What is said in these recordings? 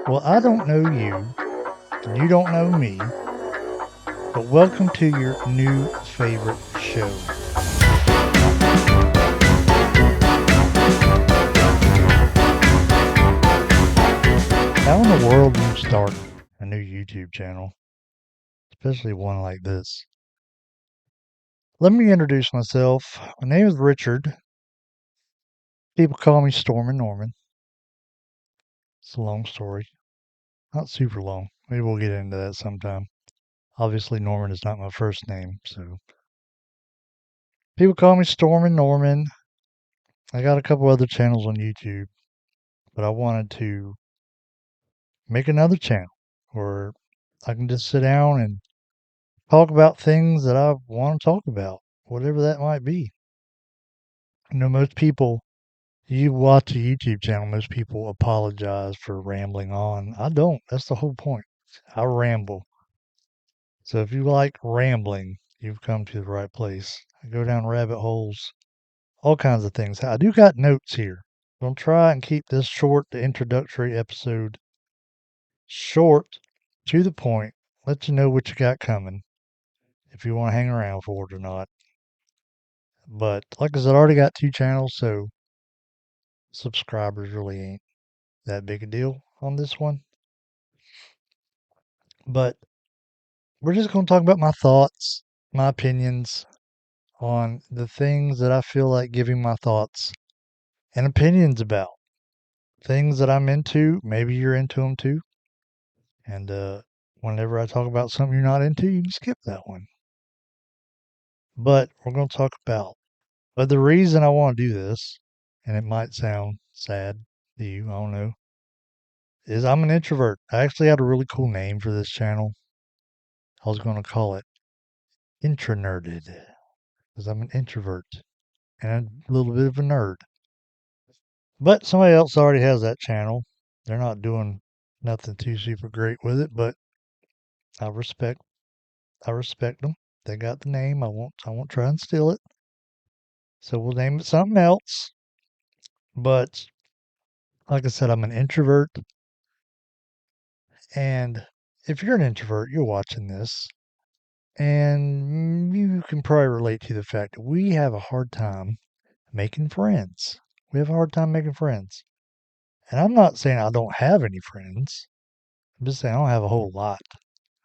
Well, I don't know you, and you don't know me, but welcome to your new favorite show. How in the world do you start a new YouTube channel, especially one like this? Let me introduce myself. My name is Richard. People call me Stormin' Norman. It's a long story, not super long. Maybe we'll get into that sometime. Obviously, Norman is not my first name, so people call me Stormin' Norman. I got a couple other channels on YouTube, but I wanted to make another channel where I can just sit down and talk about things that I want to talk about, whatever that might be. Most people, you watch a YouTube channel, most people apologize for rambling on. I don't. That's the whole point. I ramble. So if you like rambling, you've come to the right place. I go down rabbit holes, all kinds of things. I do got notes here. I'm going to try and keep this short, the introductory episode short, to the point, let you know what you got coming if you want to hang around for it or not. But like I said, I already got 2 channels, so subscribers really ain't that big a deal on this one. But we're just going to talk about my thoughts, my opinions on the things that I feel like giving my thoughts and opinions about. Things that I'm into, maybe you're into them too. And whenever I talk about something you're not into, you can skip that one. But we're going to talk about. But the reason I want to do this, and it might sound sad to you, I don't know, is I'm an introvert. I actually had a really cool name for this channel. I was going to call it Intronerded because I'm an introvert and a little bit of a nerd. But somebody else already has that channel. They're not doing nothing too super great with it, but I respect I respect them. They got the name. I won't try and steal it. So we'll name it something else. But like I said, I'm an introvert, and if you're an introvert, you're watching this, and you can probably relate to the fact that we have a hard time making friends. We have a hard time making friends. And I'm not saying I don't have any friends. I'm just saying I don't have a whole lot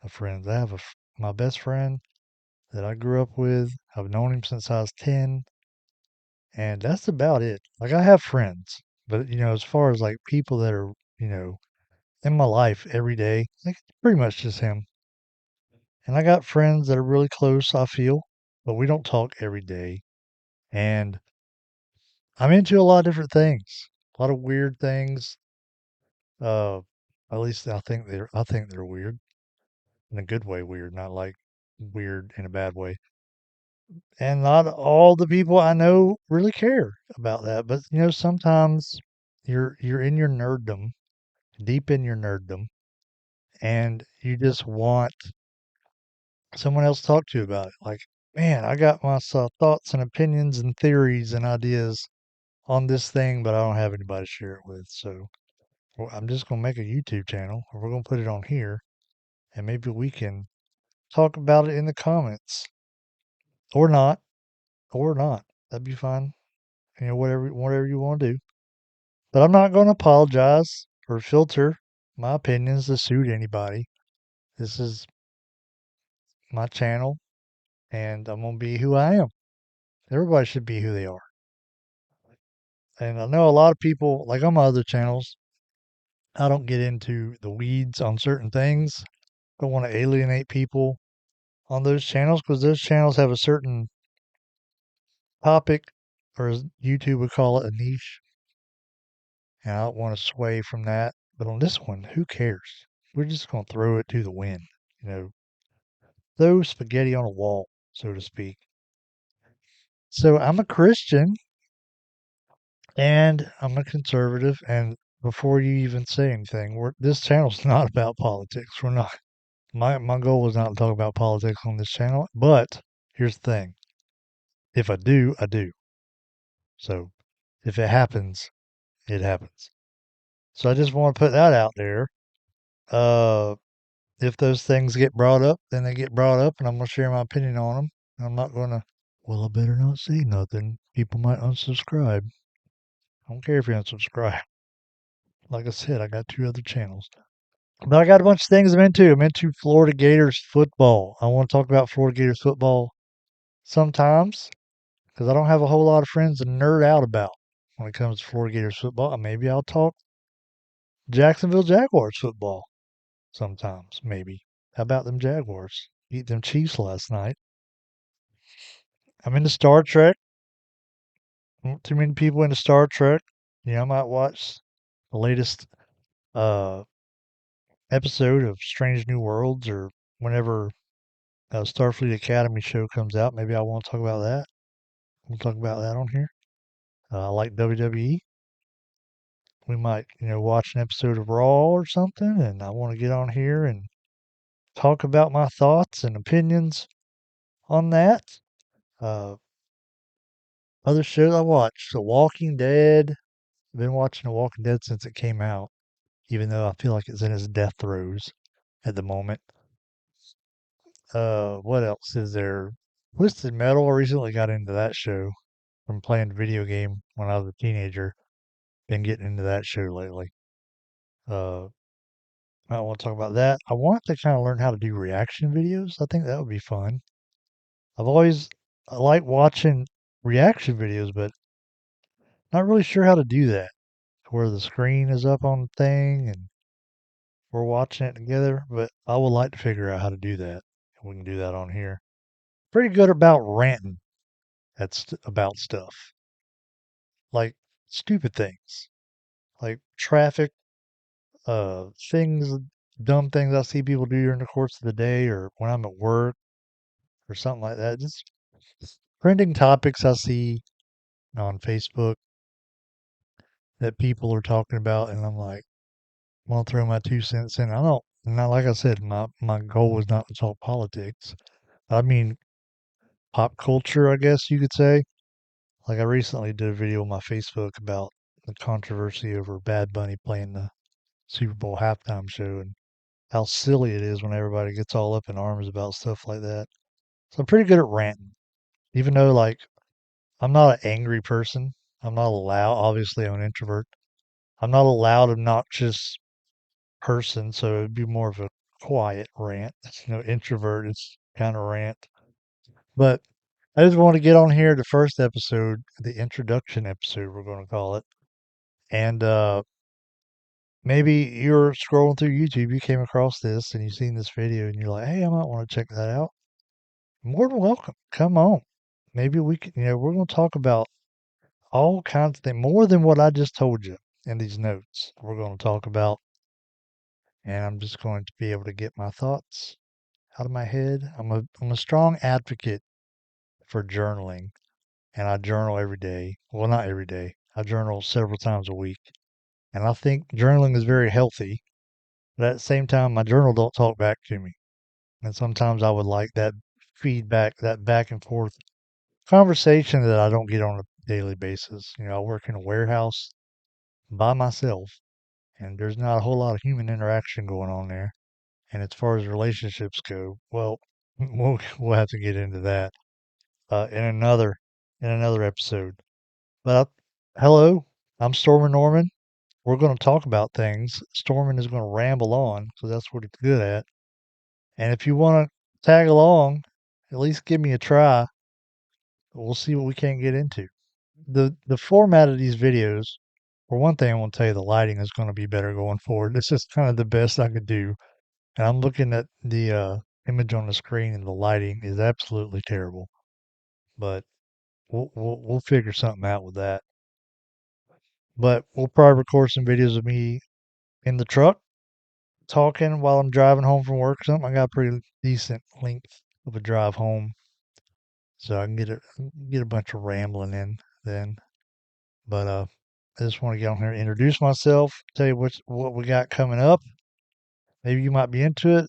of friends. I have my best friend that I grew up with. I've known him since I was 10, and that's about it. Like I have friends, but as far as like people that are, in my life every day, like it's pretty much just him. And I got friends that are really close, I feel, but we don't talk every day. And I'm into a lot of different things, a lot of weird things. Uh, at least I think they're weird in a good way, weird, not like weird in a bad way. And not all the people I know really care about that, but sometimes you're in your nerddom, deep in your nerddom, and you just want someone else to talk to you about it. Like, man, I got my thoughts and opinions and theories and ideas on this thing, but I don't have anybody to share it with. So I'm just going to make a YouTube channel, or we're going to put it on here, and maybe we can talk about it in the comments, or not, or not. That'd be fine. Whatever you want to do. But I'm not going to apologize or filter my opinions to suit anybody. This is my channel, and I'm going to be who I am. Everybody should be who they are. And I know a lot of people, like on my other channels, I don't get into the weeds on certain things. Don't want to alienate people on those channels because those channels have a certain topic, or as YouTube would call it, a niche. And I don't want to sway from that. But on this one, who cares? We're just going to throw it to the wind, you know, throw spaghetti on a wall, so to speak. So I'm a Christian and I'm a conservative. And before you even say anything, this channel's not about politics. We're not. My goal was not to talk about politics on this channel. But here's the thing: if I do, I do. So if it happens, it happens. So I just want to put that out there. If those things get brought up, then they get brought up, and I'm gonna share my opinion on them. I'm not gonna. Well, I better not say nothing. People might unsubscribe. I don't care if you unsubscribe. Like I said, I got 2 other channels. But I got a bunch of things I'm into. I'm into Florida Gators football. I want to talk about Florida Gators football sometimes because I don't have a whole lot of friends to nerd out about when it comes to Florida Gators football. And maybe I'll talk Jacksonville Jaguars football sometimes. Maybe. How about them Jaguars? Beat them Chiefs last night. I'm into Star Trek. Not too many people into Star Trek. I might watch the latest uh, episode of Strange New Worlds or whenever Starfleet Academy show comes out. Maybe I want to talk about that. We'll talk about that on here. I like WWE. We might, watch an episode of Raw or something, and I want to get on here and talk about my thoughts and opinions on that. Uh, Other shows I watched, The Walking Dead. I've been watching The Walking Dead since it came out, even though I feel like it's in its death throes at the moment. What else is there? Twisted Metal. I recently got into that show from playing the video game when I was a teenager. Been getting into that show lately. Uh, I want to talk about that. I want to kind of learn how to do reaction videos. I think that would be fun. I like watching reaction videos, but not really sure how to do that. Where the screen is up on the thing and we're watching it together, but I would like to figure out how to do that. We can do that on here. Pretty good about ranting about stuff like stupid things, like traffic, things, dumb things I see people do during the course of the day or when I'm at work or something like that. Just trending topics I see on Facebook that people are talking about, and I'm like, I'm gonna throw my 2 cents in. I don't, not like I said, my goal was not to talk politics. I mean, pop culture, I guess you could say. Like I recently did a video on my Facebook about the controversy over Bad Bunny playing the Super Bowl halftime show and how silly it is when everybody gets all up in arms about stuff like that. So I'm pretty good at ranting, even though like I'm not an angry person. I'm not allowed. Obviously, I'm an introvert. I'm not a loud, obnoxious person, so it'd be more of a quiet rant. Introvert. It's kind of rant. But I just want to get on here, the first episode, the introduction episode, we're going to call it. And maybe you're scrolling through YouTube, you came across this and you've seen this video and you're like, hey, I might want to check that out. More than welcome. Come on. Maybe we can, we're going to talk about all kinds of things, more than what I just told you in these notes. We're going to talk about, and I'm just going to be able to get my thoughts out of my head. I'm a strong advocate for journaling, and I journal every day. Well, not every day. I journal several times a week, and I think journaling is very healthy. But at the same time, my journal don't talk back to me, and sometimes I would like that feedback, that back and forth conversation that I don't get on a daily basis. I work in a warehouse by myself, and there's not a whole lot of human interaction going on there. And as far as relationships go, well, we'll have to get into that in another episode. But hello, I'm Stormin Norman. We're going to talk about things. Stormin is going to ramble on because that's what he's good at. And if you want to tag along, at least give me a try. We'll see what we can get into. The format of these videos, for one thing, I want to tell you the lighting is going to be better going forward. This is kind of the best I could do. And I'm looking at the image on the screen, and the lighting is absolutely terrible. But we'll figure something out with that. But we'll probably record some videos of me in the truck talking while I'm driving home from work. Or something. I got a pretty decent length of a drive home, so I can get a bunch of rambling in then. But I just want to get on here and introduce myself, tell you what we got coming up. Maybe you might be into it.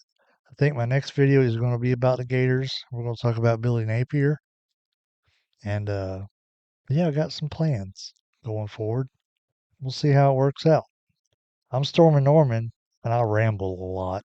I think my next video is going to be about the Gators. We're going to talk about Billy Napier. And yeah, I got some plans going forward. We'll see how it works out. I'm Stormin Norman. and I ramble a lot.